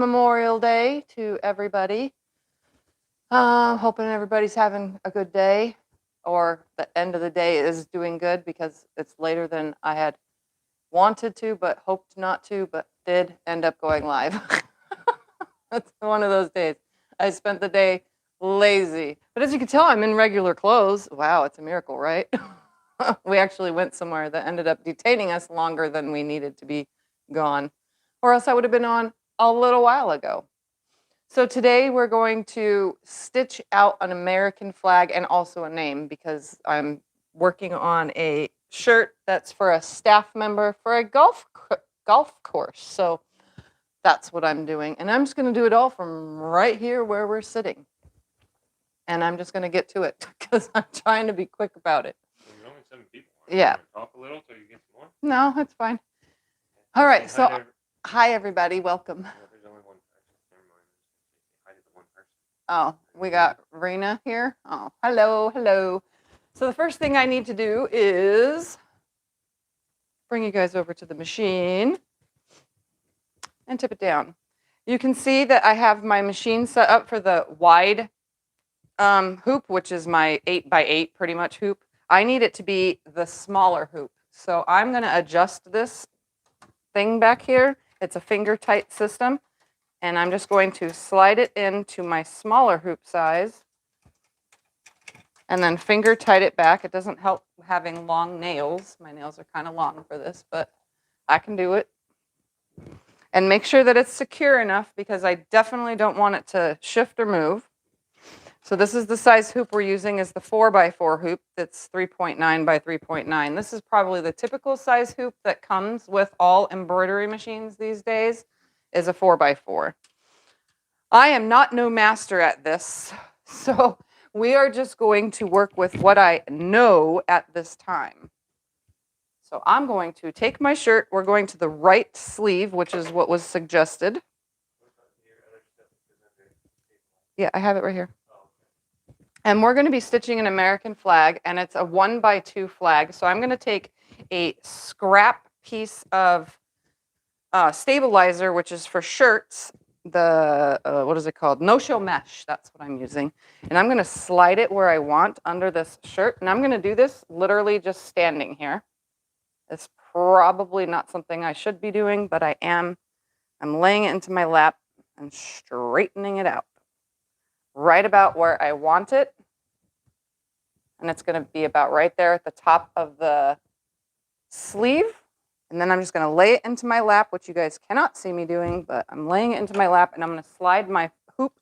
Memorial Day to everybody. Hoping everybody's having a good day, or the end of the day is doing good because it's later than I had wanted to, but hoped not to, but did end up going live. That's one of those days. I spent the day lazy. But as you can tell, I'm in regular clothes. Wow, it's a miracle, right? We actually went somewhere that ended up detaining us longer than we needed to be gone, or else I would have been on a little while ago. So today we're going to stitch out an American flag and also a name because I'm working on a shirt that's for a staff member for a golf course. So that's what I'm doing. And I'm just going to do it all from right here where we're sitting. And I'm just going to get to it because I'm trying to be quick about it. Well, you're only 7 people. Yeah. Talk a little till you get some more? No, it's fine. All right. So hi, everybody. Welcome. There's only one person. Never mind. Hi to the one person. Oh, we got Rena here. Oh, hello, hello. So the first thing I need to do is bring you guys over to the machine and tip it down. You can see that I have my machine set up for the wide hoop, which is my 8x8 pretty much hoop. I need it to be the smaller hoop. So I'm going to adjust this thing back here. It's a finger tight system. And I'm just going to slide it into my smaller hoop size and then finger tight it back. It doesn't help having long nails. My nails are kind of long for this, but I can do it. And make sure that it's secure enough because I definitely don't want it to shift or move. So this is the size hoop we're using is the 4x4 hoop that's 3.9 by 3.9. This is probably the typical size hoop that comes with all embroidery machines these days is a 4x4. I am not no master at this, so we are just going to work with what I know at this time. So I'm going to take my shirt. We're going to the right sleeve, which is what was suggested. Yeah, I have it right here. And we're going to be stitching an American flag, and it's a 1x2 flag. So I'm going to take a scrap piece of stabilizer, which is for shirts, the, what is it called? No-show mesh, that's what I'm using. And I'm going to slide it where I want under this shirt. And I'm going to do this literally just standing here. It's probably not something I should be doing, but I am. I'm laying it into my lap and straightening it out right about where I want it. And it's going to be about right there at the top of the sleeve. And then I'm just going to lay it into my lap, which you guys cannot see me doing, but I'm laying it into my lap and I'm going to slide my hoop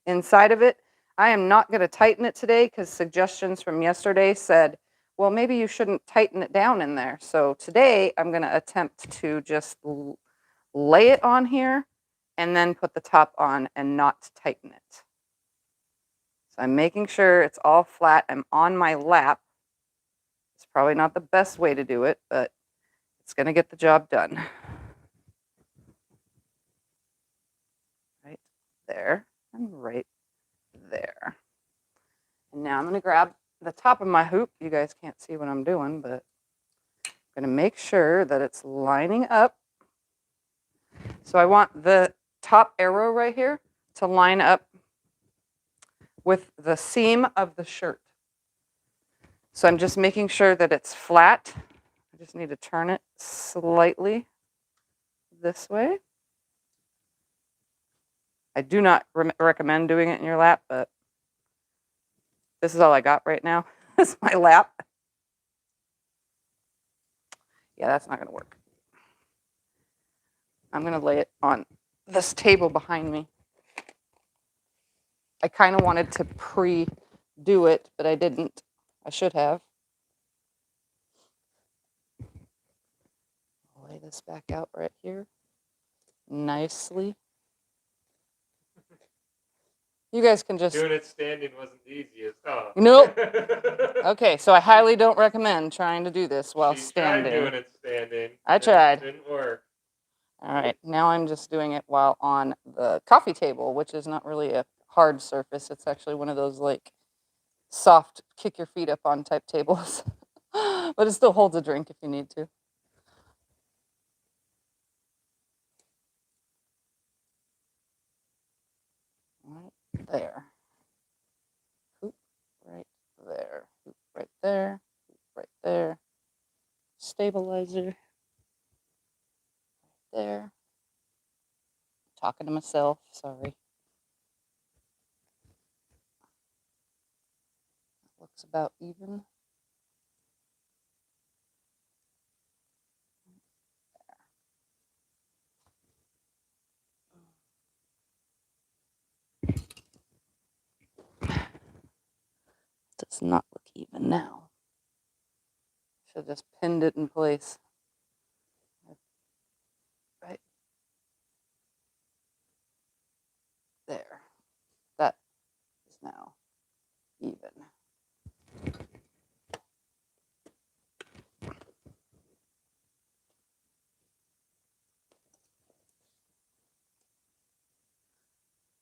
inside of it. I am not going to tighten it today because suggestions from yesterday said, well, maybe you shouldn't tighten it down in there. So today I'm going to attempt to just lay it on here and then put the top on and not tighten it. So I'm making sure it's all flat. I'm on my lap. It's probably not the best way to do it, but it's going to get the job done. Right there and right there. And now I'm going to grab the top of my hoop. You guys can't see what I'm doing, but I'm going to make sure that it's lining up. So I want the top arrow right here to line up with the seam of the shirt. So I'm just making sure that it's flat. I just need to turn it slightly this way. I do not recommend doing it in your lap, but this is all I got right now. This is my lap. Yeah, that's not going to work. I'm going to lay it on this table behind me. I kind of wanted to pre-do it, but I didn't. I should have. I'll lay this back out right here nicely. You guys can just... Doing it standing wasn't the easiest, huh? Nope. Okay, so I highly don't recommend trying to do this while standing. She tried doing it standing. I tried. It didn't work. All right, now I'm just doing it while on the coffee table, which is not really a hard surface. It's actually one of those like soft kick your feet up on type tables. But it still holds a drink if you need to. there, right there. Stabilizer. There. Talking to myself, sorry. Looks about even. Does not look even now. Should have just pinned it in place. Right there. That is now even.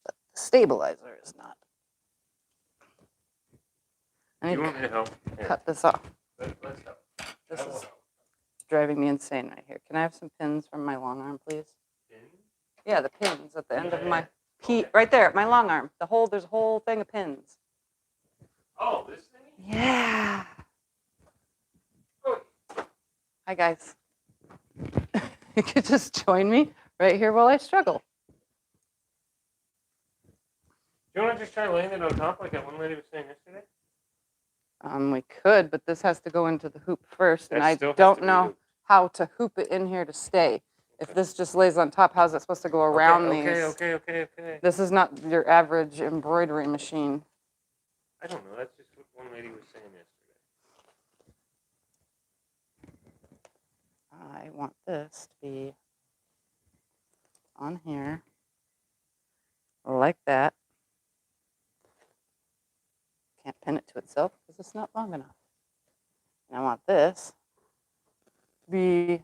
But the stabilizer is not. I Do need you to want me to help? Here, cut this off. let's help. This I will is help. driving me insane right here. Can I have some pins from my long arm, please? Pin? Yeah, the pins at the end of my Okay. right there, my long arm. There's a whole thing of pins. Oh, this thing? Yeah. Oh. Hi guys. You could just join me right here while I struggle. Do you want to just try laying it on top like that one lady was saying yesterday? We could, but this has to go into the hoop first, and That I still has don't to be know hooped. how to hoop it in here to stay. If this just lays on top, how's it supposed to go around these? Okay. This is not your average embroidery machine. I don't know. That's just what one lady was saying yesterday. I want this to be on here like that. Can't pin it to itself because it's not long enough. And I want this to be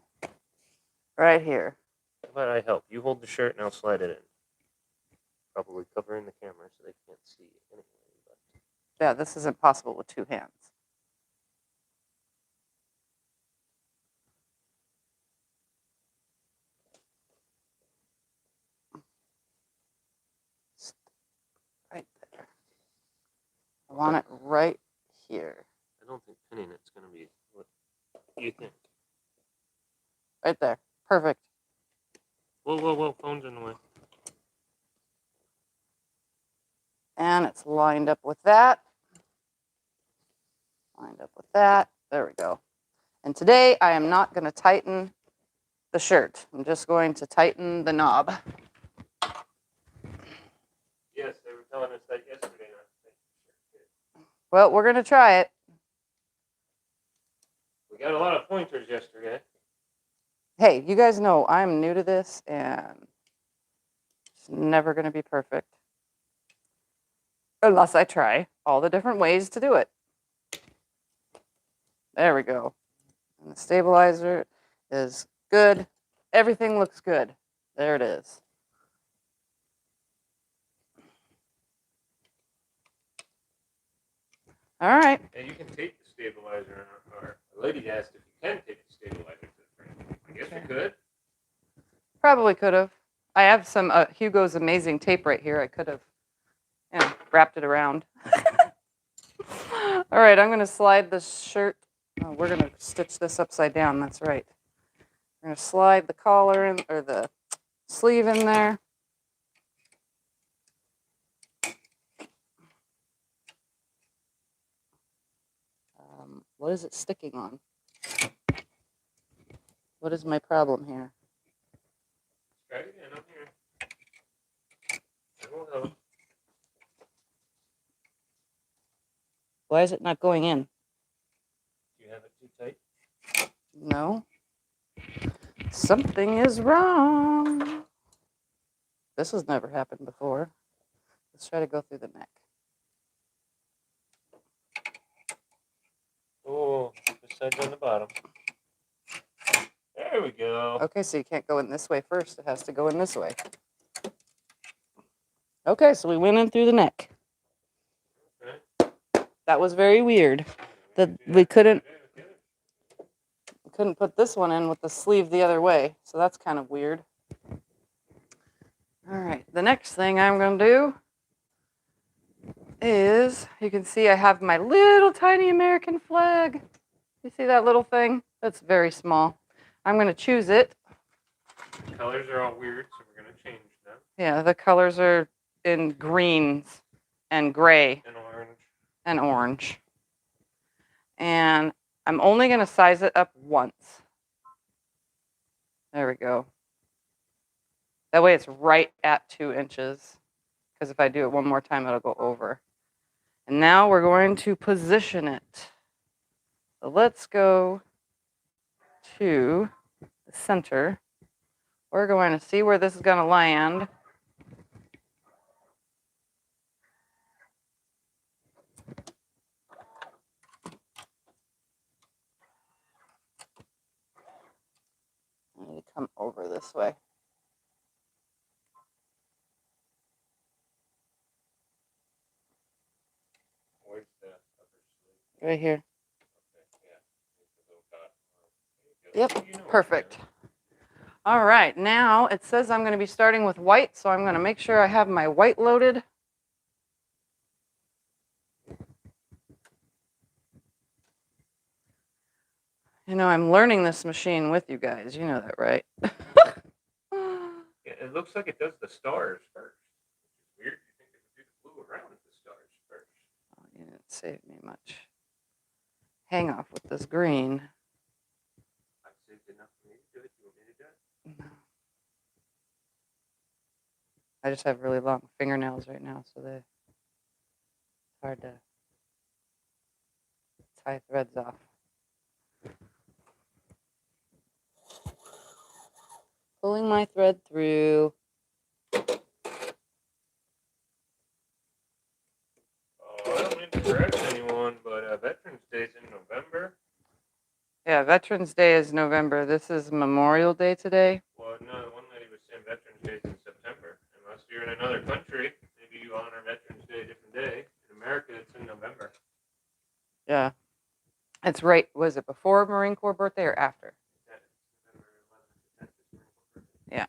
right here. How about I help? You hold the shirt and I'll slide it in. Probably covering the camera so they can't see anyway. But Yeah, this is impossible with two hands. Right there. I want it right here. I don't think pinning it's going to be what you think. Right there. Perfect. Whoa. Phone's in the way. And it's lined up with that. Lined up with that. There we go. And today I am not going to tighten the shirt. I'm just going to tighten the knob. Yes, they were telling us that yesterday. Well, we're going to try it. We got a lot of pointers yesterday. Hey, you guys know I'm new to this and it's never going to be perfect. Unless I try all the different ways to do it. There we go. And the stabilizer is good. Everything looks good. There it is. All right. Yeah, you can tape the stabilizer, or a lady asked if you can tape the stabilizer to the frame. I guess we could. Probably could have. I have some Hugo's Amazing Tape right here. I could have, wrapped it around. All right, I'm going to slide this shirt. Oh, we're going to stitch this upside down. That's right. We're going to slide the collar in, or the sleeve in there. What is it sticking on? What is my problem here? Try it again up here. I will help. Why is it not going in? Do you have it too tight? No. Something is wrong. This has never happened before. Let's try to go through the neck. Oh, this side's on the bottom. There we go. Okay, so you can't go in this way first. It has to go in this way. Okay, so we went in through the neck. Okay. That was very weird. That we couldn't put this one in with the sleeve the other way. So that's kind of weird. All right, the next thing I'm going to do is, you can see I have my little tiny American flag. You see that little thing? That's very small. I'm going to choose it. The colors are all weird, so we're going to change them. Yeah, the colors are in greens and gray And orange. and orange. And I'm only going to size it up once. There we go. That way it's right at 2 inches. Because if I do it one more time, it'll go over. And now we're going to position it. So let's go to the center. We're going to see where this is going to land. I need to come over this way. Where's the upper sleeve? Right here. Okay, yeah. Yep, perfect. All right, now it says I'm going to be starting with white, so I'm going to make sure I have my white loaded. You know, I'm learning this machine with you guys. You know that, right? Yeah, it looks like it does the stars first. Which is weird. You think it would do the blue around the stars first. Oh, you didn't save me much. Hang off with this green. I saved enough for me to do it. You want me to do it? No. I just have really long fingernails right now, so it's hard to tie threads off. Pulling my thread through. I don't mean to correct anyone, but Veterans Day is in November. Yeah, Veterans Day is November. This is Memorial Day today. Well, no, one lady was saying Veterans Day is in September. Unless you're in another country, maybe you honor Veterans Day a different day. In America, it's in November. Yeah. It's right. Was it before Marine Corps birthday or after? Yeah.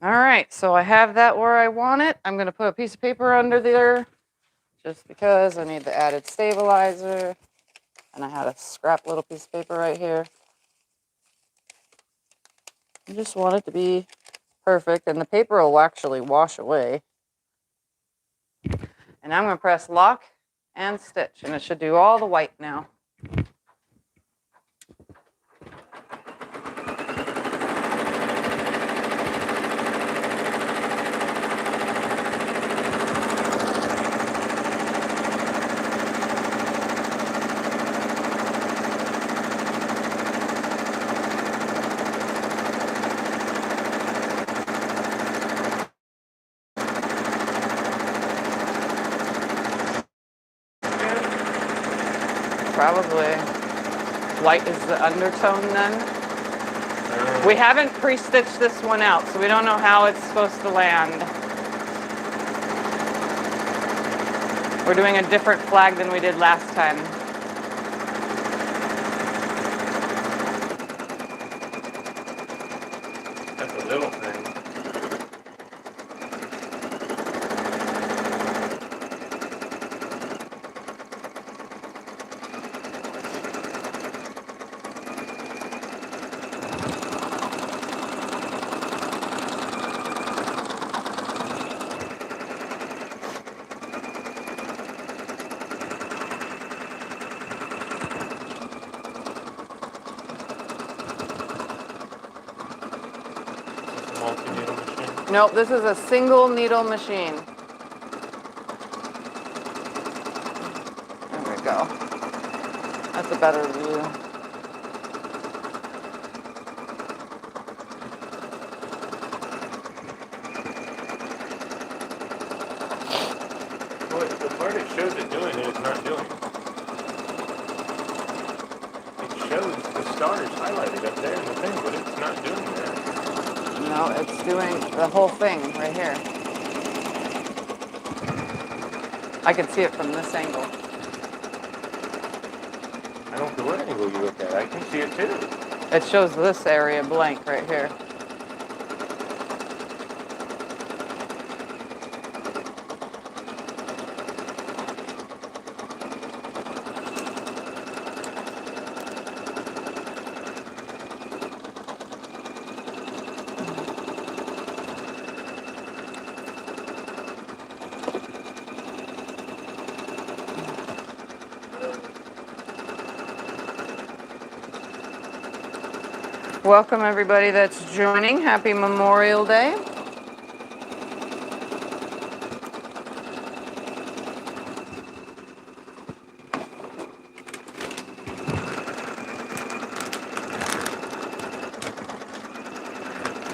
All right. So I have that where I want it. I'm going to put a piece of paper under there just because I need the added stabilizer. And I had a scrap little piece of paper right here. I just want it to be perfect. And the paper will actually wash away. And I'm going to press lock and stitch. And it should do all the white now. Probably. White is the undertone then. We haven't pre-stitched this one out, so we don't know how it's supposed to land. We're doing a different flag than we did last time. That's a little thing. Multi-needle machine? Nope, this is a single needle machine. There we go. That's a better view. Well, the part it shows it doing it is not doing. It shows the stars highlighted up there in the thing, but it's not doing that. No, it's doing the whole thing right here. I can see it from this angle. I don't care what angle you look at. I can see it too. It shows this area blank right here. Welcome everybody that's joining. Happy Memorial Day.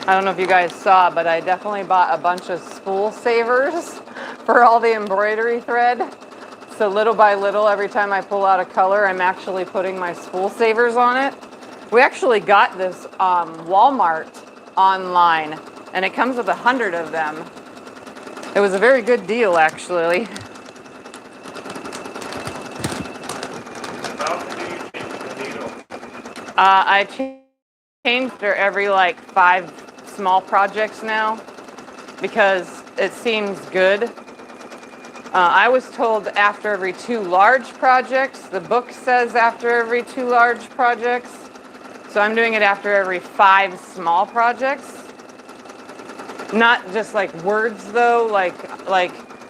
I don't know if you guys saw, but I definitely bought a bunch of spool savers for all the embroidery thread. So little by little, every time I pull out a color, I'm actually putting my spool savers on it. We actually got this Walmart online, and it comes with 100 of them. It was a very good deal, actually. How often do you change the needle? I changed her every like 5 small projects now because it seems good. I was told after every 2 large projects. The book says after every 2 large projects. So I'm doing it after every 5 small projects. Not just like words though, like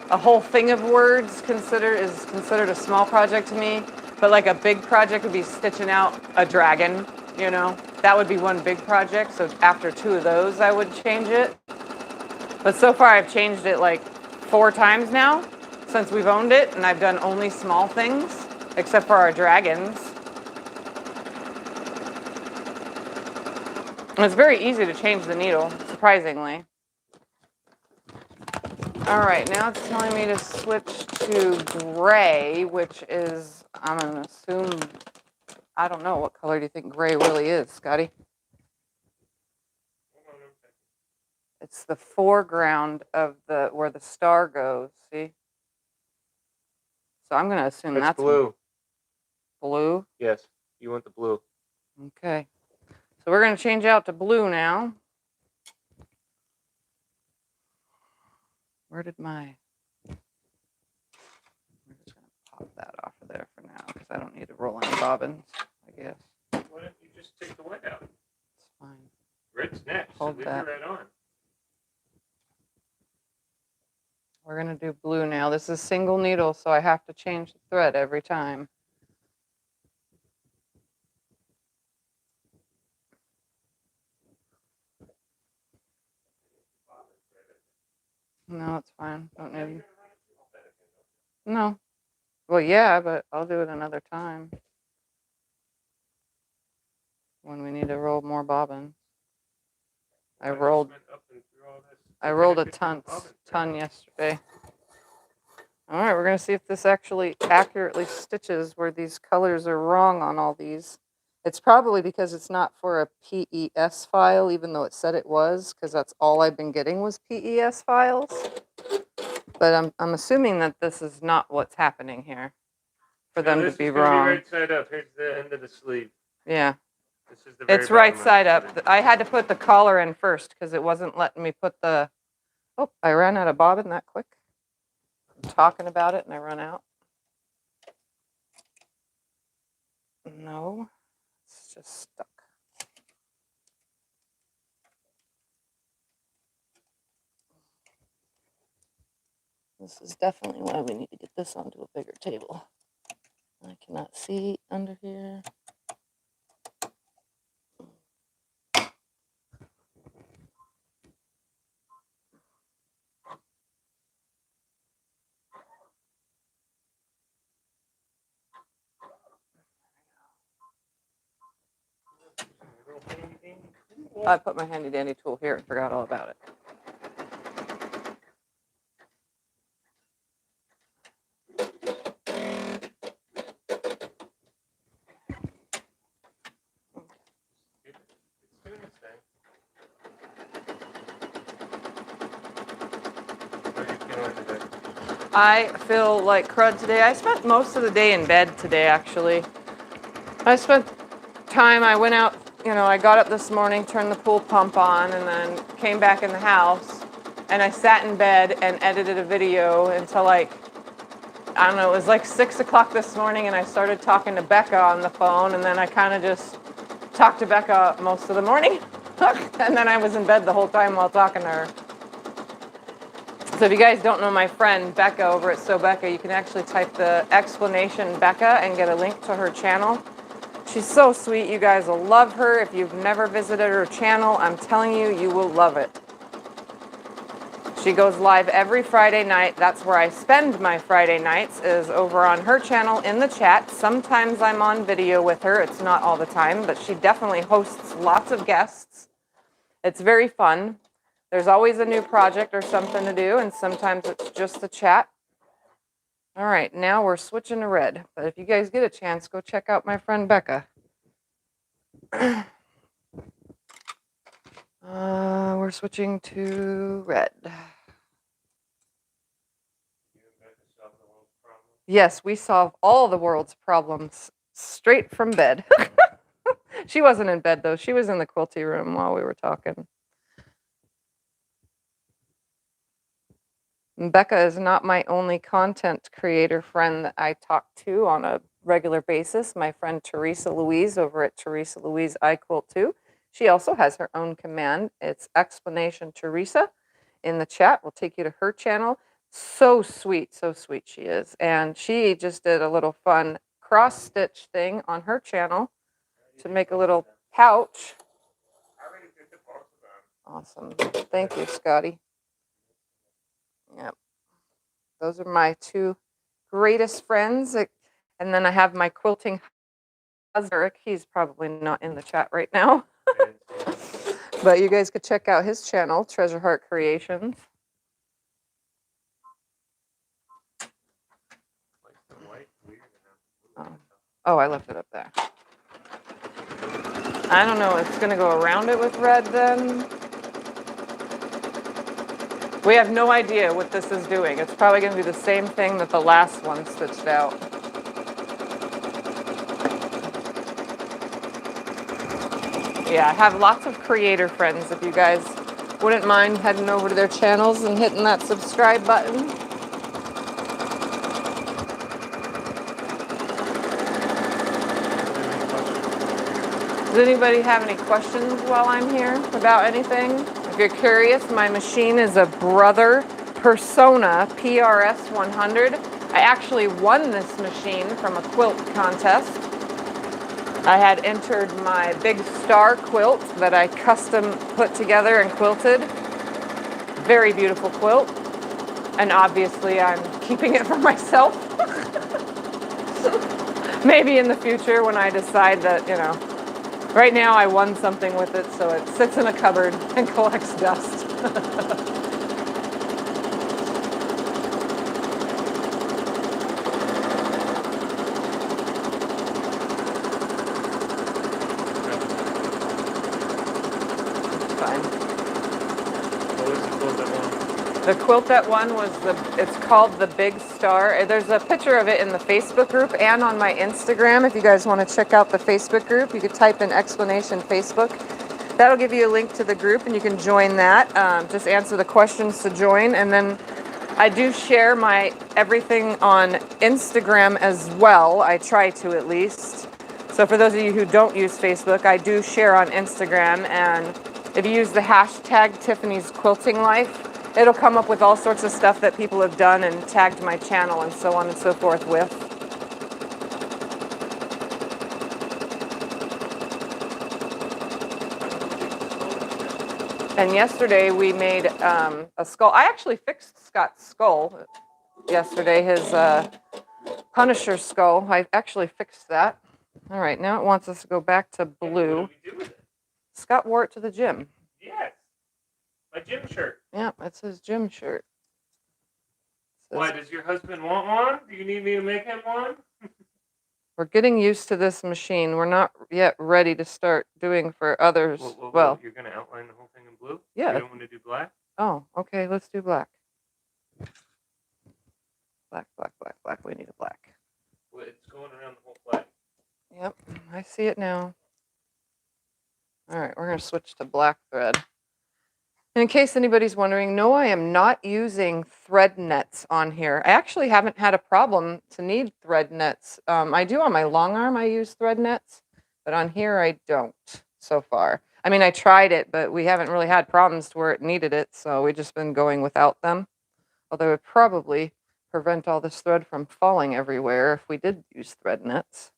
a whole thing of words is considered a small project to me. But like a big project would be stitching out a dragon, you know. That would be one big project. So after 2 of those, I would change it. But so far I've changed it like 4 times now since we've owned it, and I've done only small things, except for our dragons. And it's very easy to change the needle, surprisingly. All right, now it's telling me to switch to gray, which is, I'm gonna assume, I don't know, what color do you think gray really is, Scotty? It's the foreground of where the star goes, see? So I'm gonna assume that's blue. Blue? Yes, you want the blue. Okay. So we're gonna change out to blue now. Where did my... We're just gonna pop that off of there for now because I don't need to roll any bobbins, I guess. Why don't you just take the white out? It's fine. Red's next. Hold so leave that. the red on. We're gonna do blue now. This is single needle, so I have to change the thread every time. No, it's fine. Don't need. No. Well, yeah, but I'll do it another time when we need to roll more bobbins. I rolled a ton yesterday. All right, we're gonna see if this actually accurately stitches where these colors are wrong on all these. It's probably because it's not for a PES file, even though it said it was, because that's all I've been getting was PES files. But I'm assuming that this is not what's happening here for them to be wrong. This is right side up. Here's the end of the sleeve. Yeah. This is the very It's right bottom side of the up. I had to put the collar in first because it wasn't letting me put the... Oh, I ran out of bobbin that quick. I'm talking about it and I run out. No, it's just stuck. This is definitely why we need to get this onto a bigger table. I cannot see under here. I put my handy dandy tool here and forgot all about it. I feel like crud today. I spent most of the day in bed today, actually. I spent time, I went out, I got up this morning, turned the pool pump on, and then came back in the house. And I sat in bed and edited a video until I don't know, it was like 6 o'clock this morning, and I started talking to Becca on the phone, and then I kind of just talked to Becca most of the morning. And then I was in bed the whole time while talking to her. So if you guys don't know my friend Becca over at Sew Becca, you can actually type the explanation Becca and get a link to her channel. She's so sweet. You guys will love her. If you've never visited her channel, I'm telling you, you will love it. She goes live every Friday night. That's where I spend my Friday nights, is over on her channel in the chat. Sometimes I'm on video with her. It's not all the time, but she definitely hosts lots of guests. It's very fun. There's always a new project or something to do, and sometimes it's just a chat. All right, now we're switching to red. But if you guys get a chance, go check out my friend Becca. We're switching to red. Yes, we solve all the world's problems straight from bed. She wasn't in bed, though. She was in the quilty room while we were talking. And Becca is not my only content creator friend that I talk to on a regular basis. My friend Teresa Louise over at Teresa Louise I Quilt Too. She also has her own command. It's Explanation Teresa in the chat. We'll take you to her channel. So sweet she is. And she just did a little fun cross stitch thing on her channel to make a little pouch. Awesome. Thank you, Scotty. Yep. Those are my two greatest friends. And then I have my quilting husband. He's probably not in the chat right now. But you guys could check out his channel, Treasure Heart Creations. Oh, I left it up there. I don't know. It's going to go around it with red then. We have no idea what this is doing. It's probably going to do the same thing that the last one stitched out. Yeah, I have lots of creator friends. If you guys wouldn't mind heading over to their channels and hitting that subscribe button. Does anybody have any questions while I'm here about anything? If you're curious, my machine is a Brother Persona PRS 100. I actually won this machine from a quilt contest. I had entered my Big Star quilt that I custom put together and quilted. Very beautiful quilt. And obviously I'm keeping it for myself. Maybe in the future when I decide that, you know, right now I won something with it, so it sits in a cupboard and collects dust. The quilt that won was it's called the Big Star. There's a picture of it in the Facebook group and on my Instagram. If you guys want to check out the Facebook group, you could type in Explanation Facebook. That'll give you a link to the group and you can join that. Just answer the questions to join. And then I do share my everything on Instagram as well. I try to at least. So for those of you who don't use Facebook, I do share on Instagram. And if you use the hashtag Tiffany's Quilting Life, it'll come up with all sorts of stuff that people have done and tagged my channel and so on and so forth with. And yesterday we made a skull. I actually fixed Scott's skull yesterday, his Punisher skull. I actually fixed that. All right, now it wants us to go back to blue. What do we do with it? Scott wore it to the gym. Yes. My gym shirt. Yeah, it's his gym shirt. Why, does your husband want one? Do you need me to make him one? We're getting used to this machine. We're not yet ready to start doing for others. Well, you're going to outline the whole thing in blue? Yeah. You don't want to do black? Oh, okay, let's do black. Black, black, black, black. We need a black. Well, it's going around the whole flag. Yep, I see it now. All right, we're going to switch to black thread. In case anybody's wondering, no, I am not using thread nets on here. I actually haven't had a problem to need thread nets. I do on my long arm, I use thread nets, but on here I don't so far. I mean, I tried it, but we haven't really had problems to where it needed it, so we've just been going without them. Although it would probably prevent all this thread from falling everywhere if we did use thread nets.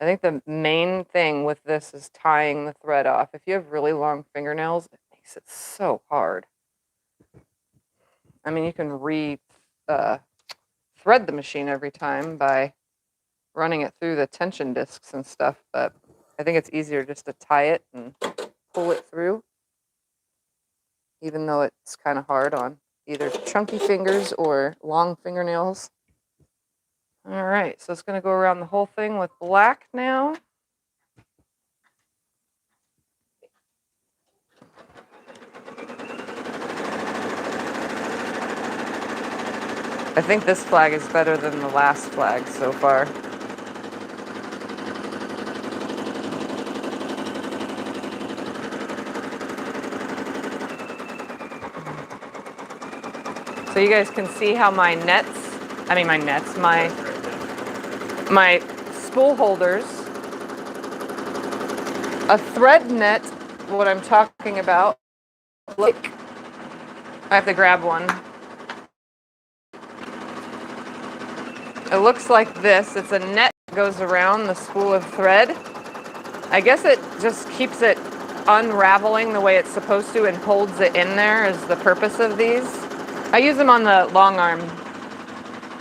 I think the main thing with this is tying the thread off. If you have really long fingernails, it makes it so hard. I mean, you can thread the machine every time by running it through the tension discs and stuff, but I think it's easier just to tie it and pull it through, even though it's kind of hard on either chunky fingers or long fingernails. All right, so it's going to go around the whole thing with black now. I think this flag is better than the last flag so far. So you guys can see how my spool holders, a thread net, what I'm talking about, look, I have to grab one. It looks like this. It's a net that goes around the spool of thread. I guess it just keeps it unraveling the way it's supposed to and holds it in there is the purpose of these. I use them on the long arm.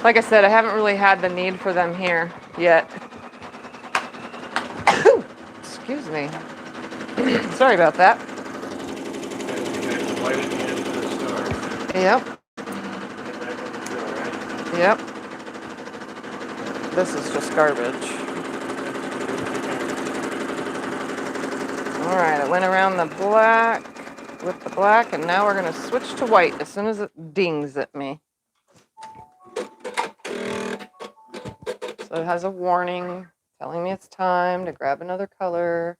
Like I said, I haven't really had the need for them here yet. Excuse me. Sorry about that. Yep. Yep. This is just garbage. All right, it went around the black with the black, and now we're going to switch to white as soon as it dings at me. So it has a warning telling me it's time to grab another color.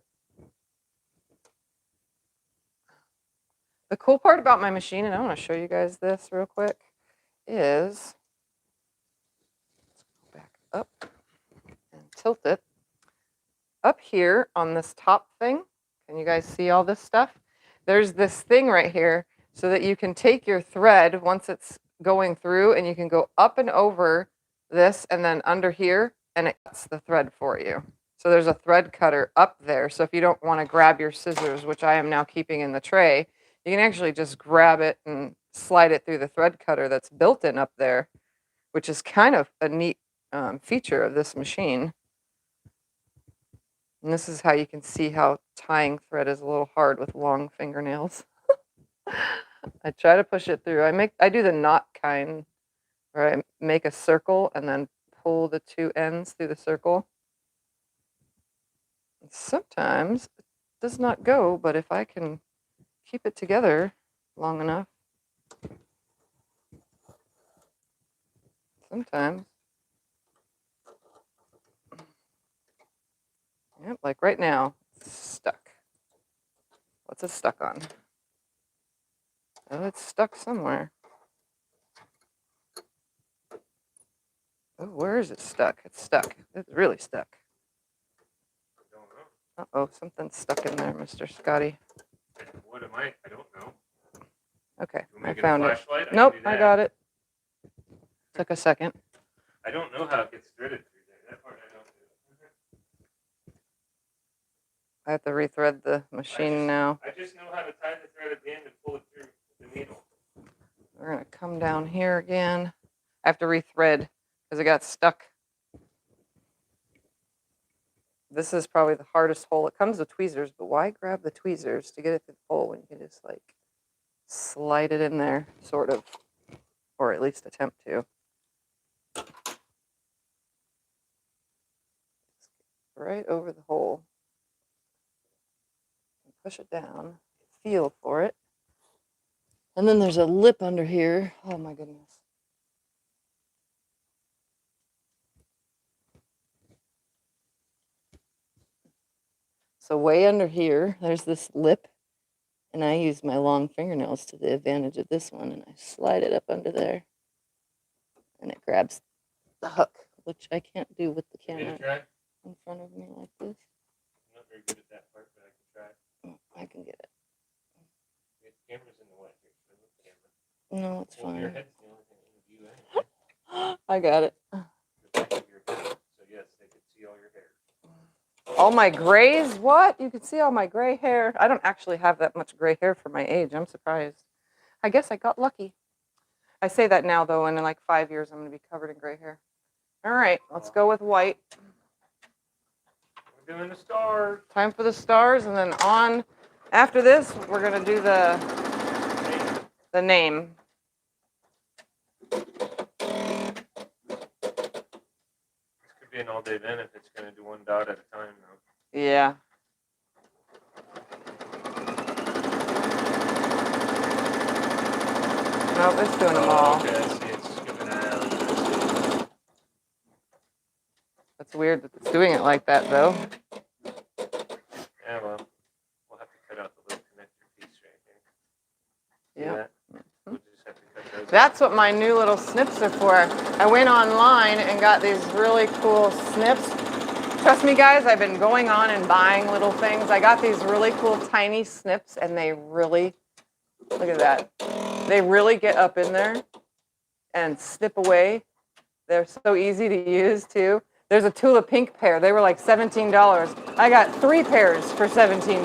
The cool part about my machine, and I want to show you guys this real quick, is let's go back up and tilt it. Up here on this top thing, can you guys see all this stuff? There's this thing right here so that you can take your thread once it's going through and you can go up and over this and then under here and it cuts the thread for you. So there's a thread cutter up there. So if you don't want to grab your scissors, which I am now keeping in the tray, you can actually just grab it and slide it through the thread cutter that's built in up there, which is kind of a neat feature of this machine. And this is how you can see how tying thread is a little hard with long fingernails. I try to push it through. I do the knot kind, where I make a circle and then pull the two ends through the circle. And sometimes it does not go, but if I can keep it together long enough, sometimes. Yep, like right now, it's stuck. What's it stuck on? Oh, it's stuck somewhere. Oh, where is it stuck? It's stuck. It's really stuck. Uh-oh, something's stuck in there, Mr. Scotty. What am I? I don't know. Okay, I found it. Nope, I got it. Took a second. I don't know how it gets threaded through there. That part I don't do. I have to rethread the machine now. I just know how to tie the thread at the end and pull it through with the needle. We're going to come down here again. I have to rethread because it got stuck. This is probably the hardest hole. It comes with tweezers, but why grab the tweezers to get it through the hole when you can just like slide it in there, sort of, or at least attempt to. Right over the hole. Push it down, feel for it. And then there's a lip under here. Oh my goodness. So way under here, there's this lip, and I use my long fingernails to the advantage of this one, and I slide it up under there, and it grabs the hook, which I can't do with the camera in front of me like this. I'm not very good at that part, but I can try. Oh, I can get it. The camera's in the way here, so look at the camera. No, it's fine. Your head's the only thing in view anyway. I got it. The back of your head, so yes, they can see all your hair. All my grays? What? You can see all my gray hair. I don't actually have that much gray hair for my age. I'm surprised. I guess I got lucky. I say that now, though, and in like 5 years, I'm going to be covered in gray hair. All right, let's go with white. We're doing the stars. Time for the stars, and then on after this, we're going to do the name. This could be an all-day event if it's going to do one dot at a time, though. Yeah. Nope, it's doing them all. Okay, I see. It's skipping out. That's weird that it's doing it like that, though. Yeah, well, we'll have to cut out the little connector piece right here. Yeah. We'll just have to cut those That's out. what my new little snips are for. I went online and got these really cool snips. Trust me, guys, I've been going on and buying little things. I got these really cool tiny snips, and they really, look at that. They really get up in there and snip away. They're so easy to use, too. There's a Tula pink pair. They were like $17. I got 3 pairs for $17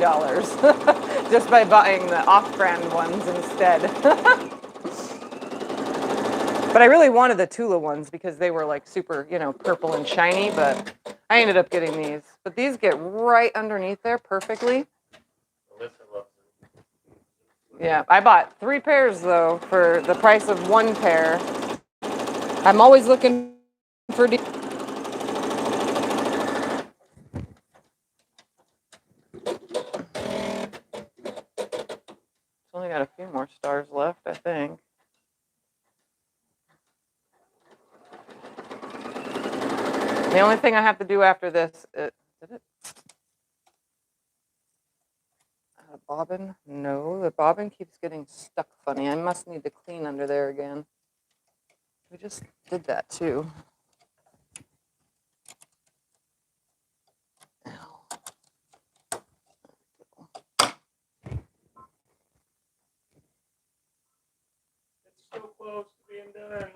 just by buying the off-brand ones instead. But I really wanted the Tula ones because they were like super, purple and shiny, but I ended up getting these. But these get right underneath there perfectly. Alyssa loves them. Yeah, I bought 3 pairs though for the price of 1 pair. I'm always looking for deals. Only got a few more stars left, I think. The only thing I have to do after this, did it? Bobbin? No, the bobbin keeps getting stuck funny. I must need to clean under there again. We just did that too. It's so close to being done.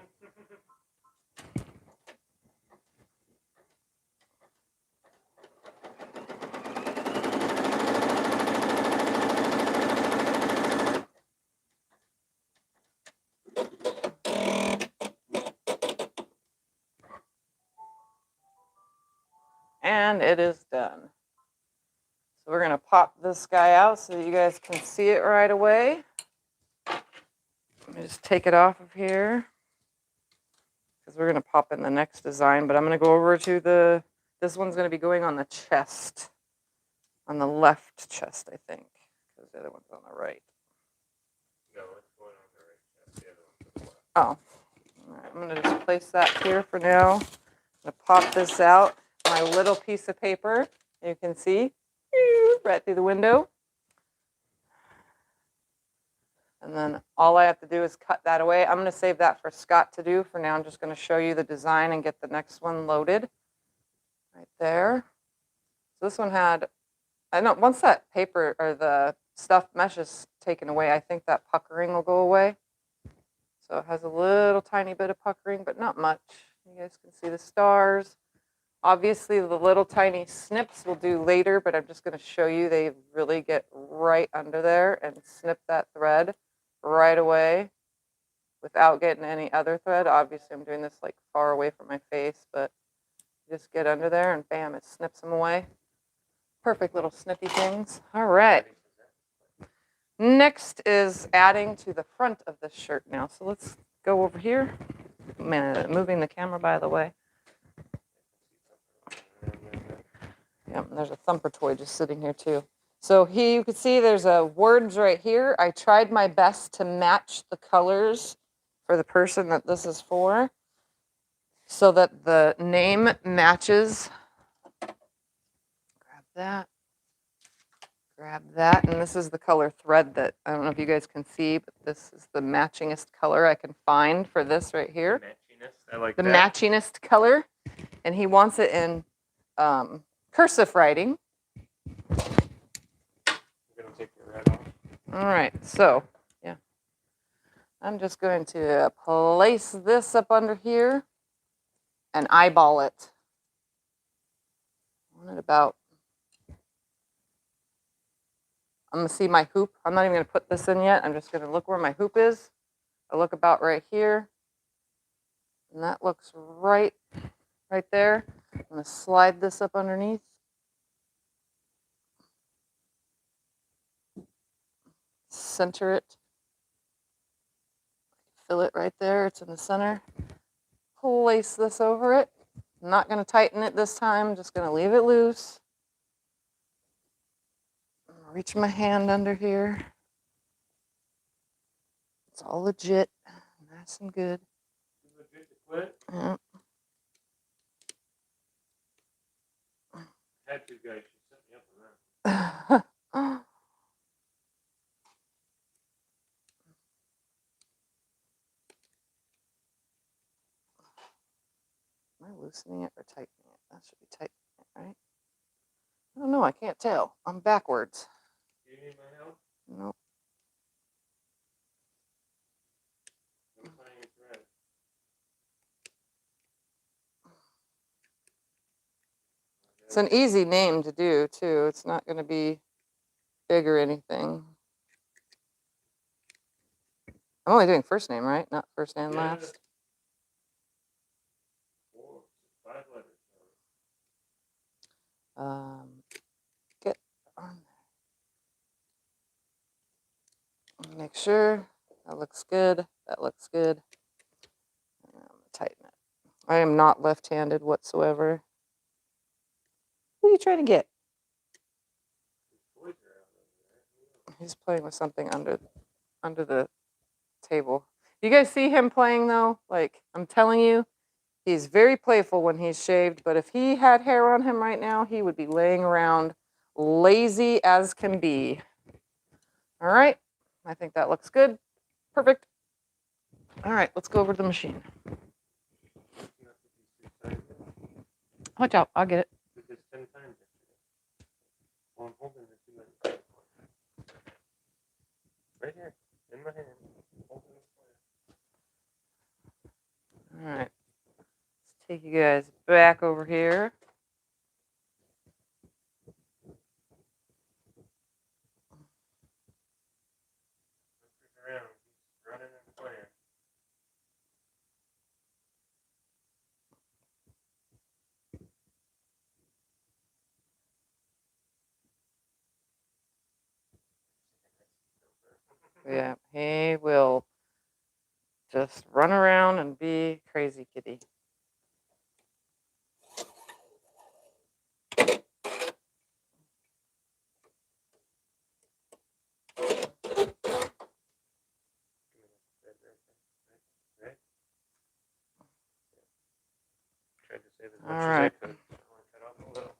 And it is done. So we're going to pop this guy out so that you guys can see it right away. Let me just take it off of here because we're going to pop in the next design, but I'm going to go over to this one's going to be going on the chest, on the left chest, I think, because the other one's on the right. No, it's going on the right chest. The other one's on the left. Oh, all right, I'm going to just place that here for now. I'm going to pop this out. My little piece of paper, you can see, right through the window. And then all I have to do is cut that away. I'm going to save that for Scott to do. For now, I'm just going to show you the design and get the next one loaded. Right there. So this one had, I know, once that paper or the stuffed mesh is taken away, I think that puckering will go away. So it has a little tiny bit of puckering, but not much. You guys can see the stars. Obviously, the little tiny snips we'll do later, but I'm just going to show you they really get right under there and snip that thread right away without getting any other thread. Obviously, I'm doing this like far away from my face, but just get under there and bam, it snips them away. Perfect little snippy things. All right. Next is adding to the front of the shirt now. So let's go over here. Man, moving the camera, by the way. Yeah, there's a thumper toy just sitting here too. So here you can see there's words right here. I tried my best to match the colors for the person that this is for so that the name matches. Grab that, and this is the color thread that, I don't know if you guys can see, but this is the matchingest color I can find for this right here. Matchiness. I like the that. matchingest color, and he wants it in cursive writing. I'm going to take the red off. All right, so, yeah. I'm just going to place this up under here and eyeball it. I want it about I'm gonna see my hoop. I'm not even gonna put this in yet. I'm just gonna look where my hoop is. I look about right here. And that looks right there. I'm gonna slide this up underneath. Center it. Fill it right there. It's in the center. Place this over it. I'm not gonna tighten it this time. I'm just gonna leave it loose. Reach my hand under here. It's all legit. Nice and good. Legit to quit. Yeah. Had two guys, she set me up on that. Am I loosening it or tightening it? That should be tightening it, right? I don't know. I can't tell. I'm backwards. Do you need my help? Nope. I'm tying a thread. It's an easy name to do, too. It's not going to be big or anything. I'm only doing first name, right? Not first and Yeah. last. 4, 5 letters. Get on there. Make sure that looks good. That looks good. I'm going to tighten it. I am not left-handed whatsoever. What are you trying to get? He's playing with something under the table. You guys see him playing though? Like, I'm telling you, he's very playful when he's shaved, but if he had hair on him right now, he would be laying around lazy as can be. All right, I think that looks good. Perfect. All right, let's go over to the machine. Watch out, I'll get it. Because 10 times yesterday. Well, I'm holding the 2 minutes. Right here, in my hand. Holding it. All right, let's take you guys back over here. Around. He's running and playing. Yeah, he will just run around and be crazy kitty. Tried to save as All much as I right. could. I want to cut off a little.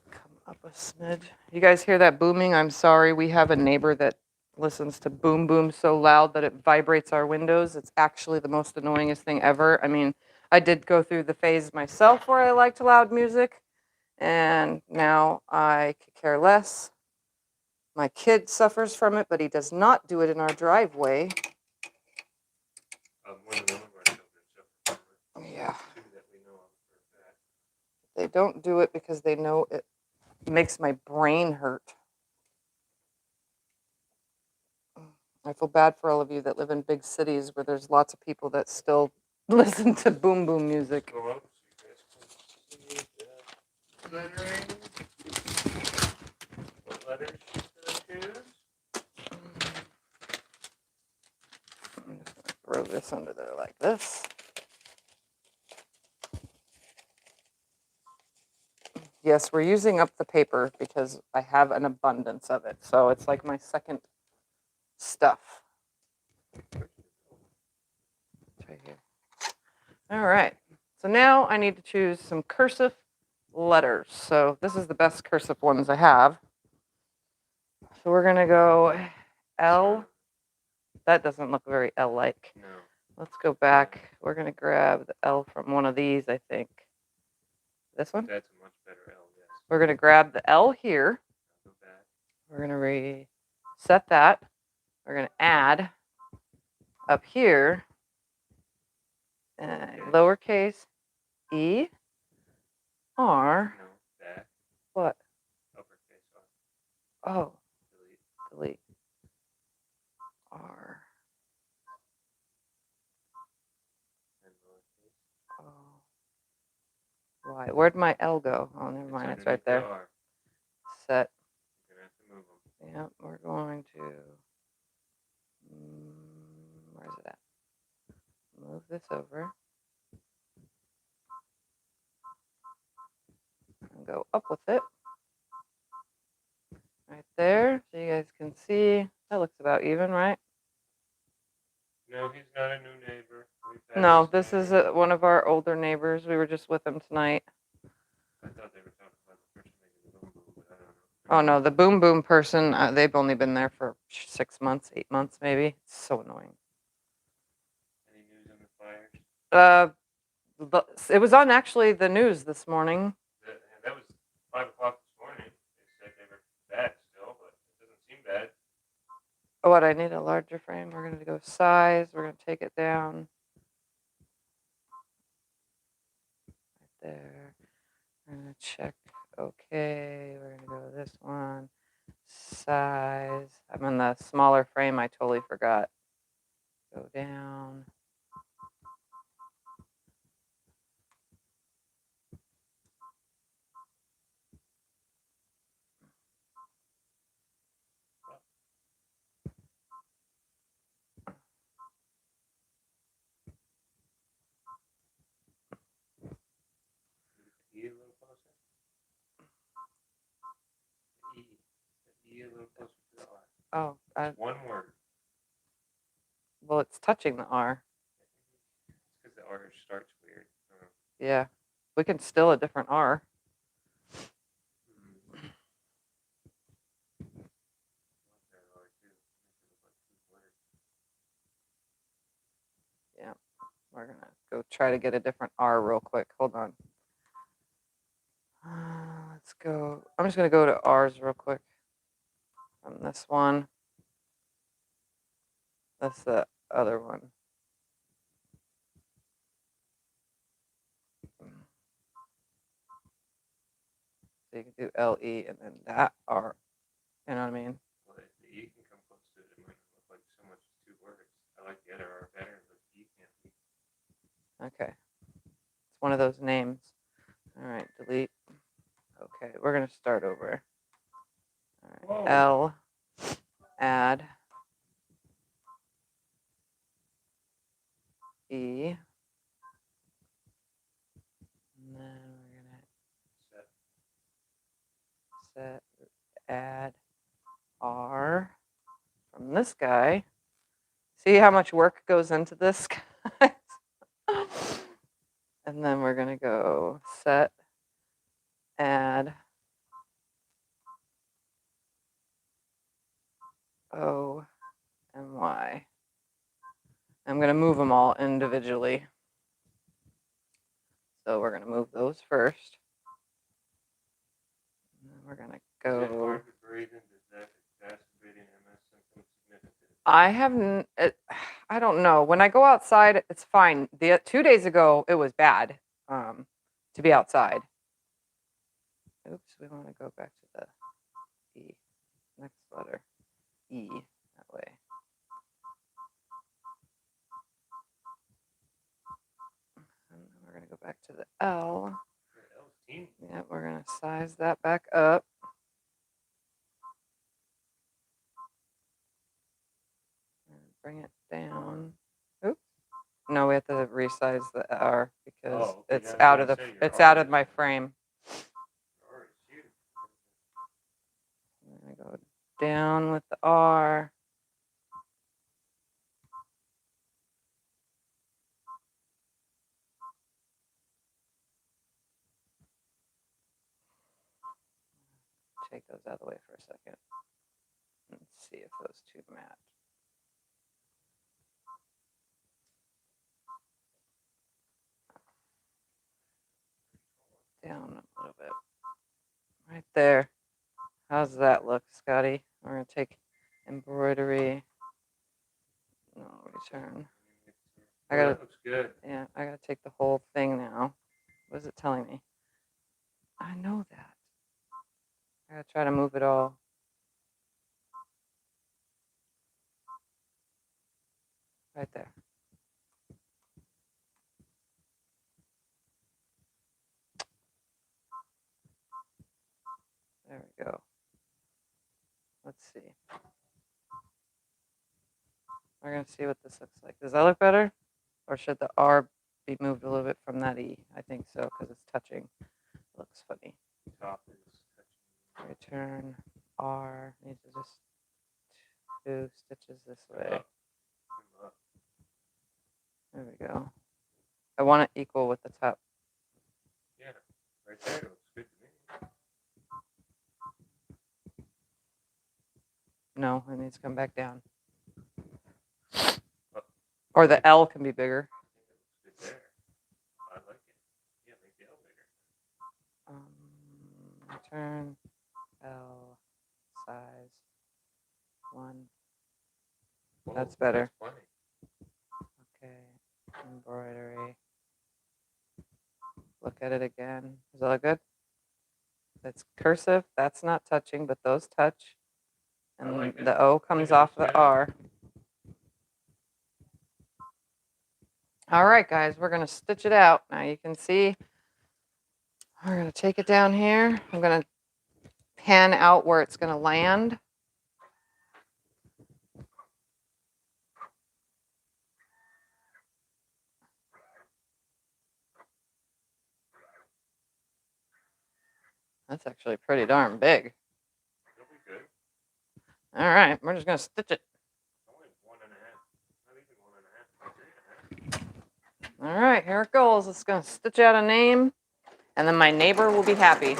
Come up a smidge. You guys hear that booming? I'm sorry. We have a neighbor that listens to boom boom so loud that it vibrates our windows. It's actually the most annoyingest thing ever. I mean, I did go through the phase myself where I liked loud music, and now I could care less. My kid suffers from it, but he does not do it in our driveway. More than one of our children suffer from it. Yeah. 2 that we know of for a fact. They don't do it because they know it makes my brain hurt. I feel bad for all of you that live in big cities where there's lots of people that still listen to boom boom music. Go up so you guys can see the lettering. What letters she's going to choose? I'm just gonna throw this under there like this. Yes, we're using up the paper because I have an abundance of it. So it's like my second stuff. It's right here. All right. So now I need to choose some cursive letters. So this is the best cursive ones I have. So we're going to go L. That doesn't look very L-like. No. Let's go back. We're going to grab the L from one of these, I think. This one? That's a much better L, yes. We're going to grab the L here. Go back. We're going to reset that. We're going to add up here lowercase e r. No, back. What? Uppercase Oh, Delete. delete. R. And lowercase. Oh. Y. Where'd my L go? Oh, never It's mind. It's underneath right there. the R. Set. You're gonna have to move them. Yep, we're going to. Where's it at? Move this over. And go up with it. Right there, so you guys can see. That looks about even, right? No, he's not a new neighbor. We've had No, this neighbor. is one of our older neighbors. We were just with him tonight. I thought they were talking about the person making the boom boom, but I don't know. Oh no, the boom boom person, they've only been there for 6 months, 8 months maybe. It's so annoying. Any news on the fires? It was on actually the news this morning. That was 5 o'clock this morning. They said they were bad still, but it doesn't seem bad. Oh, what, I need a larger frame. We're going to go size. We're going to take it down. Right there. We're going to check okay. We're going to go to this one. Size. I'm in the smaller frame. I totally forgot. Go down. E a little closer. E. E a little closer to the R. Oh, It's one word. well, it's touching the R. It's because the R starts weird. Yeah, we can still a different R. Yeah, we're going to go try to get a different R real quick. Hold on. Let's go. I'm just going to go to R's real quick from this one. That's the other one. So you can do LE and then that R. You know what I mean? Well, if the E can come close to it, it might not look like so much as 2 words. I like the other R better, but E can't be. Okay. It's one of those names. All right, delete. Okay, we're going to start over. All right, Whoa. L, add, E, and then we're going to set, add, R from this guy. See how much work goes into this, guys? And then we're going to go set, add, O, and Y. I'm going to move them all individually. So we're going to move those first. And then we're going to go. Is it hard to breathe and does that exacerbate an MS symptom significant? I haven't, I don't know. When I go outside, it's fine. 2 days ago, it was bad to be outside. Oops, we want to go back to the E. Next letter, E, that way. And then we're going to go back to the L. Yeah, we're going to size that back up. And bring it down. Oops. No, we have to resize the R because it's out of my frame. I'm going to go down with the R. Take those out of the way for a second. Let's see if those two match. Down a little bit. Right there. How's that look, Scotty? We're going to take embroidery. No, return. That looks good. Yeah, I got to take the whole thing now. What is it telling me? I know that. I got to try to move it all. Right there. There we go. Let's see. We're going to see what this looks like. Does that look better? Or should the R be moved a little bit from that E? I think so, because it's touching. It looks funny. Top is touching. Return R. Needs to just 2 stitches this way. There we go. I want it equal with the top. Yeah, right there. It looks good to me. No, it needs to come back down. Or the L can be bigger. Good there. I like it. Yeah, make the L bigger. Return L size 1. Whoa, That's better. That's funny. Okay, embroidery. Look at it again. Does that look good? That's cursive. That's not touching, but those touch. And like the O comes off the R. All right, guys, we're going to stitch it out. Now you can see we're going to take it down here. I'm going to pan out where it's going to land. That's actually pretty darn big. It'll be good. All right, we're just going to stitch it. Only 1.5. Not even 1.5. 3.5. All right, here it goes. It's going to stitch out a name, and then my neighbor will be happy.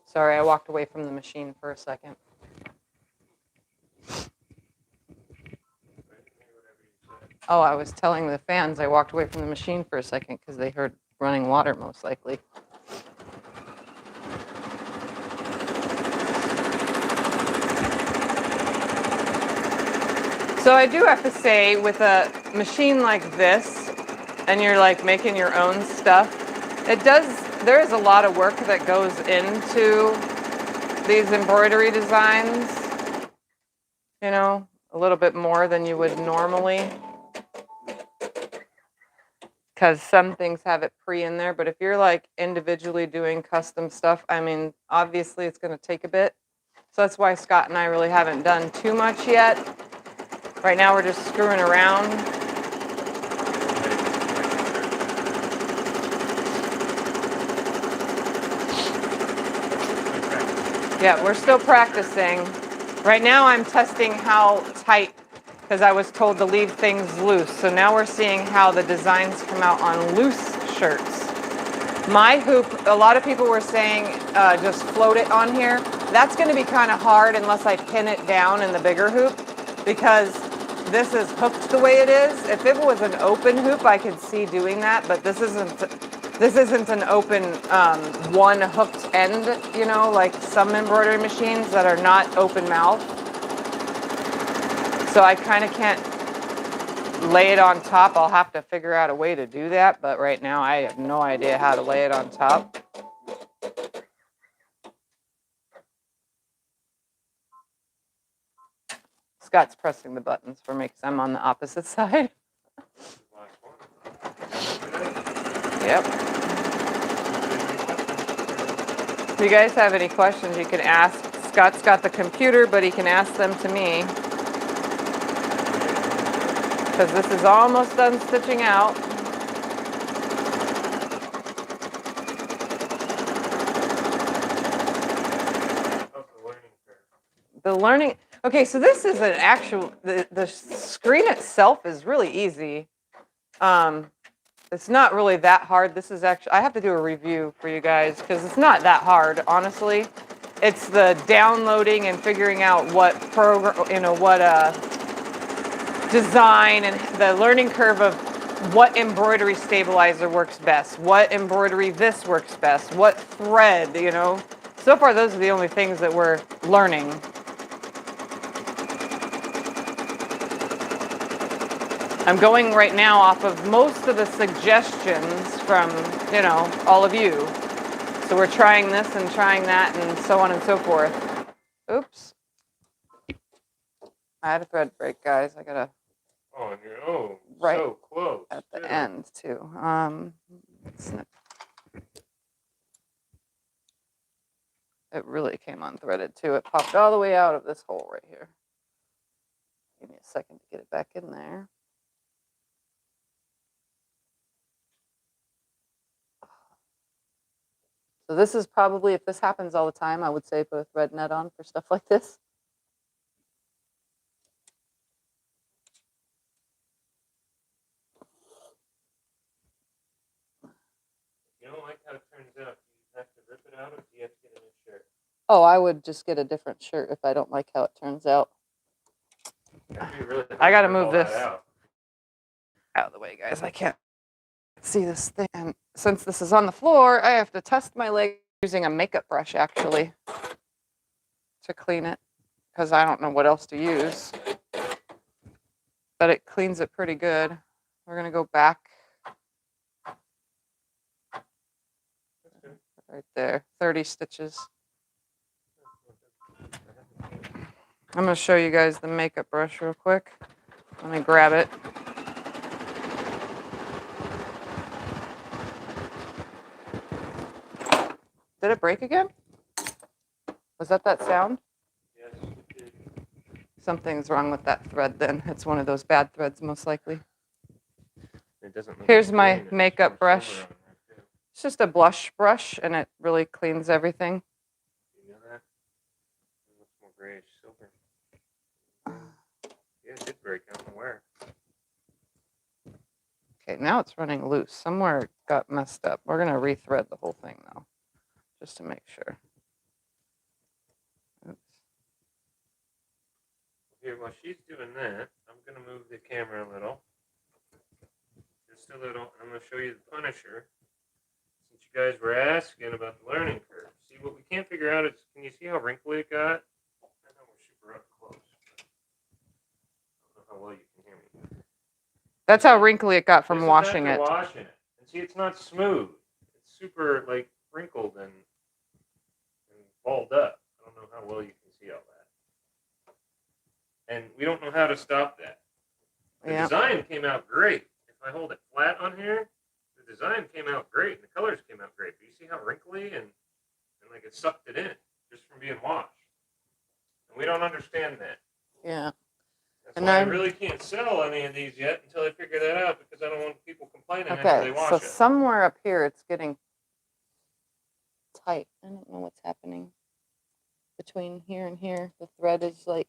Sorry, I walked away from the machine for a second. Oh, I was telling the fans I walked away from the machine for a second because they heard running water most likely. So I do have to say, with a machine like this, and you're like making your own stuff, there is a lot of work that goes into these embroidery designs, you know, a little bit more than you would normally, because some things have it pre in there, but if you're like individually doing custom stuff, I mean, obviously it's going to take a bit. So that's why Scott and I really haven't done too much yet. Right now we're just screwing around. Yeah, we're still practicing. Right now I'm testing how tight, because I was told to leave things loose. So now we're seeing how the designs come out on loose shirts. My hoop, a lot of people were saying just float it on here. That's going to be kind of hard unless I pin it down in the bigger hoop, because this is hooked the way it is. If it was an open hoop, I could see doing that, but this isn't an open one hooked end, you know, like some embroidery machines that are not open mouth. So I kind of can't lay it on top. I'll have to figure out a way to do that, but right now I have no idea how to lay it on top. Scott's pressing the buttons for me because I'm on the opposite side. Yep. If you guys have any questions, you can ask. Scott's got the computer, but he can ask them to me, because this is almost done stitching out. The learning, okay, so this is an actual, the screen itself is really easy. It's not really that hard. This is actually, I have to do a review for you guys because it's not that hard, honestly. It's the downloading and figuring out what program, you know, what design and the learning curve of what embroidery stabilizer works best, what embroidery this works best, what thread, you know. So far, those are the only things that we're learning. I'm going right now off of most of the suggestions from, you know, all of you. So we're trying this and trying that and so on and so forth. Oops. I had a thread break, guys. I gotta Oh, and you're right so close at the too. end too. Snip. It really came unthreaded too. It popped all the way out of this hole right here. Give me a second to get it back in there. So this is probably, if this happens all the time, I would say put a thread net on for stuff like this. You don't like how it turns out. You have to rip it out, or do you have to get a new shirt? Oh, I would just get a different shirt if I don't like how it turns out. Really I gotta move this out of the way, guys. I can't see this thing. And since this is on the floor, I have to test my leg using a makeup brush actually to clean it because I don't know what else to use. But it cleans it pretty good. We're gonna go back right there, 30 stitches. I'm gonna show you guys the makeup brush real quick. Let me grab it. Did it break again? Was that sound? Yes, it did. Something's wrong with that thread then. It's one of those bad threads most likely. It doesn't look Here's like my green. makeup brush. Silver on there, too. It's just a blush brush and it really cleans everything. You know that? It looks more grayish silver. Yeah, it did break. I don't know where. Okay, now it's running loose. Somewhere it got messed up. We're gonna rethread the whole thing though, just to make sure. Oops. Here, while she's doing that, I'm going to move the camera a little. Just a little. I'm going to show you the Punisher. Since you guys were asking about the learning curve. See, what we can't figure out is, can you see how wrinkly it got? I know we're super up close. I don't know how well you can hear me. That's how wrinkly it got from This is washing after it. washing it. And see, it's not smooth. It's super, like, wrinkled and balled up. I don't know how well you can see all that. And we don't know how to stop that. The design came out great. If I hold it flat on here, the design came out great and the colors came out great. But you see how wrinkly and like it sucked it in just from being washed. And we don't understand that. Yeah. That's why I really can't sell any of these yet until I figure that out because I don't want people complaining after they wash so it. somewhere up here it's getting tight. I don't know what's happening between here and here. The thread is like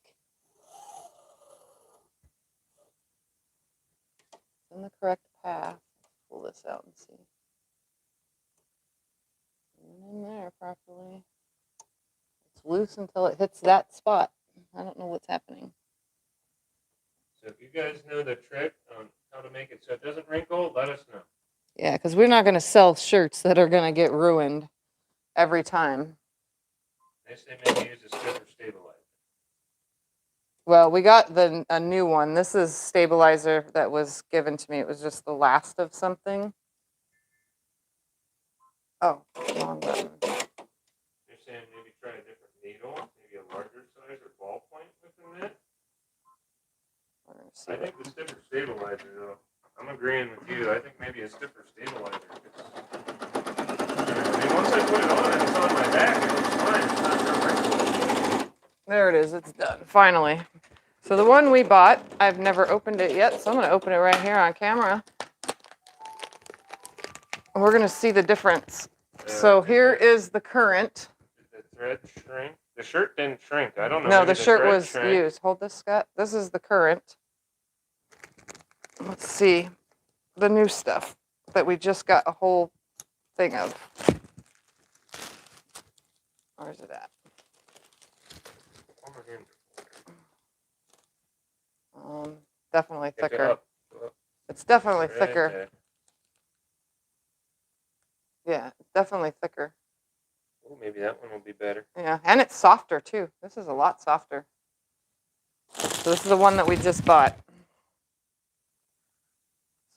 in the correct path. Pull this out and see. In there properly. It's loose until it hits that spot. I don't know what's happening. So if you guys know the trick on how to make it so it doesn't wrinkle, let us know. Yeah, because we're not going to sell shirts that are going to get ruined every time. They say maybe use a stiffer stabilizer. Well, we got a new one. This is stabilizer that was given to me. It was just the last of something. Oh, wrong button. You're saying maybe try a different needle, maybe a larger size or ballpoint within that? We're gonna see I think the stiffer stabilizer, though. I'm agreeing with you. I think maybe a stiffer stabilizer. I mean, once I put it on and it's on my back, it looks fine. It's not real wrinkly. There it is. It's done. Finally. So the one we bought, I've never opened it yet, so I'm going to open it right here on camera. And we're going to see the difference. So here is the current. Did the thread shrink? The shirt didn't shrink. I don't know. No, the shirt was shrank. used. Hold this, Scott. This is the current. Let's see the new stuff that we just got a whole thing of. Where's it at? definitely Get thicker. up. Go up. It's definitely Right thicker. there. Yeah, it's definitely thicker. Oh, maybe that one will be better. Yeah, and it's softer too. This is a lot softer. So this is the one that we just bought.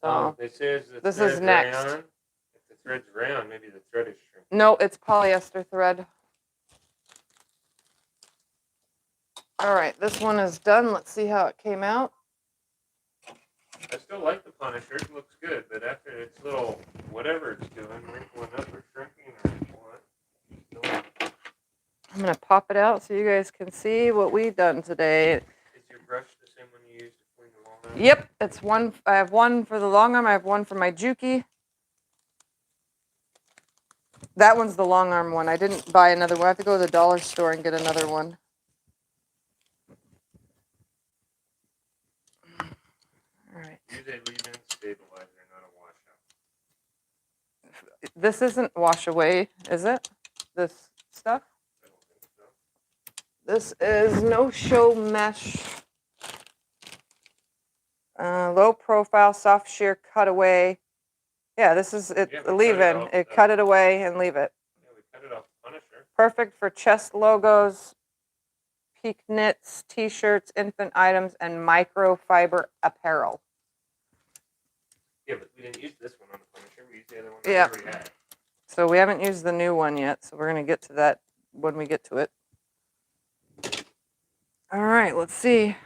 So Oh, this is the this thread is next. rayon. If the thread's rayon, maybe the thread is shrinking. no, it's polyester thread. All right, this one is done. Let's see how it came out. I still like the Punisher. It looks good, but after its little whatever it's doing, wrinkling up or shrinking or what. I'm gonna pop it out so you guys can see what we've done today. Is your brush the same one you used to clean the long arm? Yep, it's one. I have one for the long arm. I have one for my Juki. That one's the long arm one. I didn't buy another one. I have to go to the dollar store and get another one. All right. Use a leave-in stabilizer, not a washout. This isn't wash away, is it? This stuff? I don't think so. This is no show mesh. Low profile, soft shear cutaway. Yeah, this is it. Yeah, we cut Leave it in. off It the- cut it away and leave it. Yeah, we cut it off the Punisher. Perfect for chest logos, peak knits, t-shirts, infant items, and microfiber apparel. Yeah, but we didn't use this one on the Punisher. We used the other one Yeah. that we already had. So we haven't used the new one yet, so we're gonna get to that when we get to it. All right, let's see.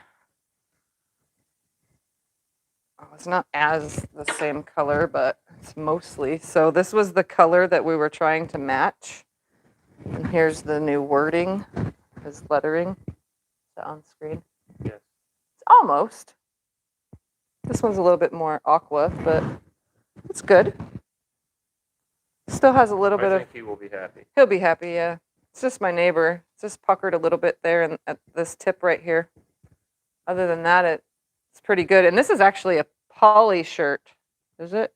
Oh, it's not as the same color, but it's mostly. So this was the color that we were trying to match. And here's the new wording, his lettering. Is that on screen? Yes. It's almost. This one's a little bit more aqua, but it's good. Still has a little bit I of. think he will be happy. He'll be happy, yeah. It's just my neighbor. It's just puckered a little bit there and at this tip right here. Other than that, it's pretty good. And this is actually a poly shirt, is it?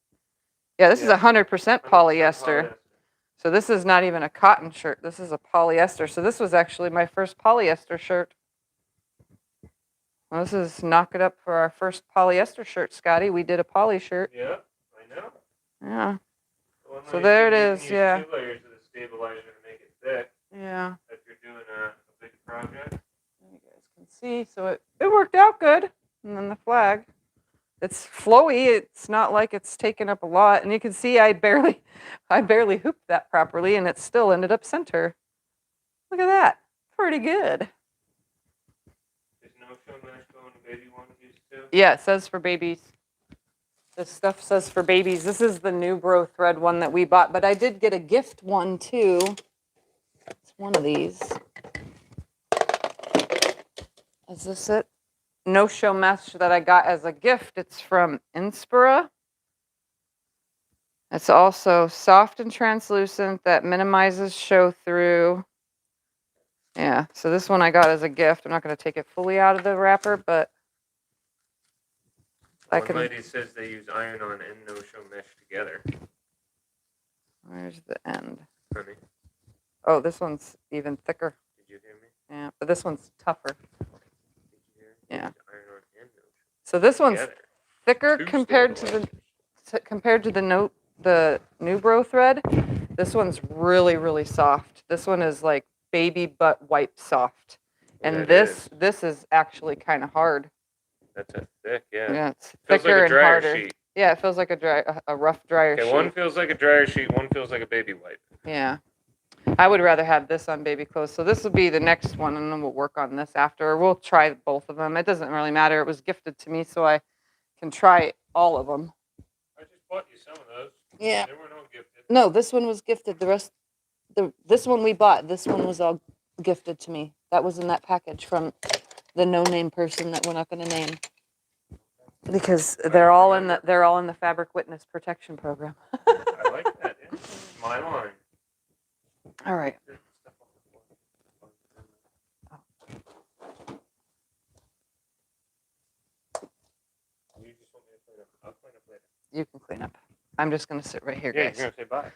Yeah, this is Yeah. 100% 100% polyester. So this is not even a cotton shirt. This is a polyester. So this was actually my first polyester shirt. Well, this is knock it up for our first polyester shirt, Scotty. We did a poly shirt. Yeah, I know. Yeah. Well, So there it is, use yeah. 2 layers of the stabilizer to make it thick Yeah. if you're doing a big project. You guys can see. So it worked out good. And then the flag. It's flowy. It's not like it's taken up a lot. And you can see I barely hooped that properly and it still ended up center. Look at that. Pretty good. Is no show mesh going to baby onesies too? Yeah, it says for babies. This stuff says for babies. This is the new bro thread one that we bought, but I did get a gift one too. It's one of these. Is this it? No show mesh that I got as a gift. It's from Inspira. It's also soft and translucent that minimizes show through. Yeah, so this one I got as a gift. I'm not going to take it fully out of the wrapper, but I One can. lady says they use iron-on and no show mesh together. Where's the end? Honey, Oh, this one's even thicker. did you hear me? Yeah, but this one's tougher. Did you hear? They Yeah. use iron-on and no show So this one's together. thicker 2 compared to the new bro thread. This one's really, really soft. This one is like baby butt wipe soft. And That this is actually kind of hard. That's a thick, yeah. Yeah, it's Feels thicker like a and dryer harder. sheet. Yeah, it feels like a rough dryer Okay, sheet. one feels like a dryer sheet, one feels like a baby wipe. Yeah. I would rather have this on baby clothes. So this will be the next one, and then we'll work on this after. Or we'll try both of them. It doesn't really matter. It was gifted to me, so I can try all of them. I just bought you some of those. Yeah. They weren't all gifted. No, this one was gifted. This one we bought. This one was all gifted to me. That was in that package from the no-name person that we're not going to name, because they're all in the Fabric Witness Protection Program. I like that. Yeah. It's my line. All right. There's stuff on the floor. You just want me to clean up? I'll clean up later. You can clean up. I'm just going to sit right here, Yeah, guys. you're gonna say bye.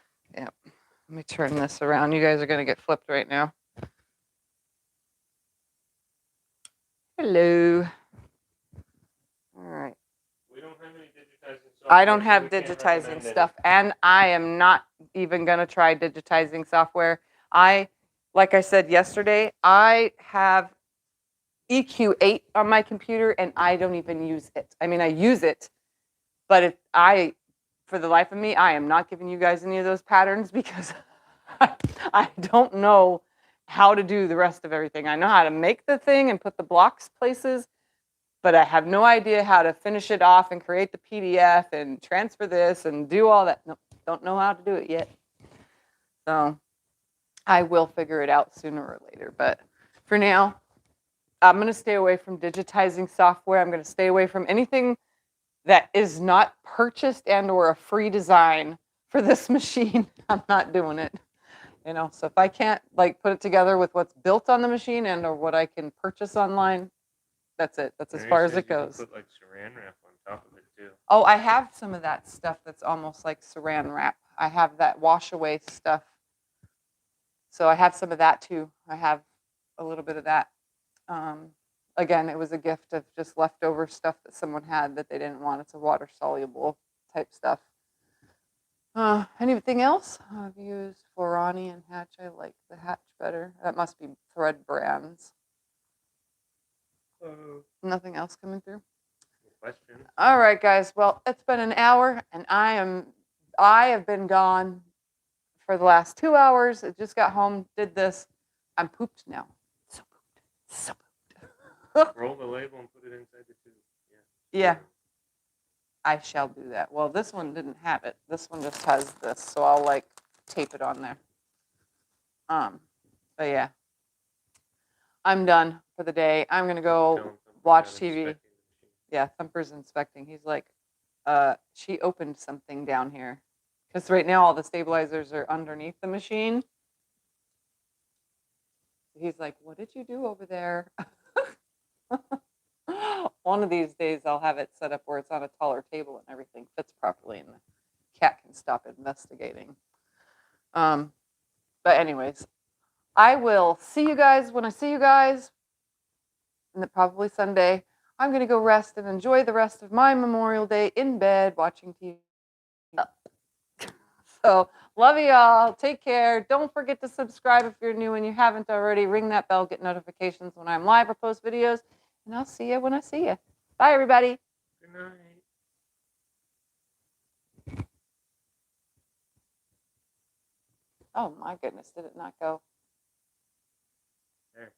Let me turn this around. You guys are going to get flipped right now. Hello. All I don't have we can't digitizing recommend stuff, and I am not even going to try digitizing software. Like I said yesterday, I have EQ8 on my computer, and I don't even use it. I mean, I use it, but for the life of me, I am not giving you guys any of those patterns because I don't know how to do the rest of everything. I know how to make the thing and put the blocks places, but I have no idea how to finish it off and create the PDF and transfer this and do all that. No, don't know how to do it yet. So I will figure it out sooner or later. But for now, I'm going to stay away from digitizing software. I'm going to stay away from anything that is not purchased and or a free design for this machine. I'm not doing it. You know, so if I can't like put it together with what's built on the machine and or what I can purchase online, that's it. That's as far as it goes. Put like saran wrap on top of it too. Oh, I have some of that stuff that's almost like saran wrap. I have that wash away stuff. So I have some of that too. I have a little bit of that. Again, it was a gift of just leftover stuff that someone had that they didn't want. It's a water soluble type stuff. Anything else? I've used Florani and Hatch. I like the Hatch better. That must be Thread Brands. Nothing else coming through? Question. All right, guys. Well, it's been an hour, and I have been gone for the last 2 hours. I just got home, did this. I'm pooped now. So pooped. So pooped. Roll the label and put it inside the tube. Yeah. I shall do that. Well, this one didn't have it. This one just has this, so I'll like tape it on there. But yeah. I'm done for the day. I'm gonna go watch TV. Yeah, Thumper's inspecting. He's like, she opened something down here. Because right now all the stabilizers are underneath the machine. He's like, what did you do over there? One of these days I'll have it set up where it's on a taller table and everything fits properly and the cat can stop investigating. But anyways, I will see you guys when I see you guys. And probably Sunday. I'm going to go rest and enjoy the rest of my Memorial Day in bed watching TV. So, love y'all. Take care. Don't forget to subscribe if you're new and you haven't already. Ring that bell, get notifications when I'm live or post videos. And I'll see you when I see you. Bye, everybody. Good night. Oh, my goodness. Did it not go? There.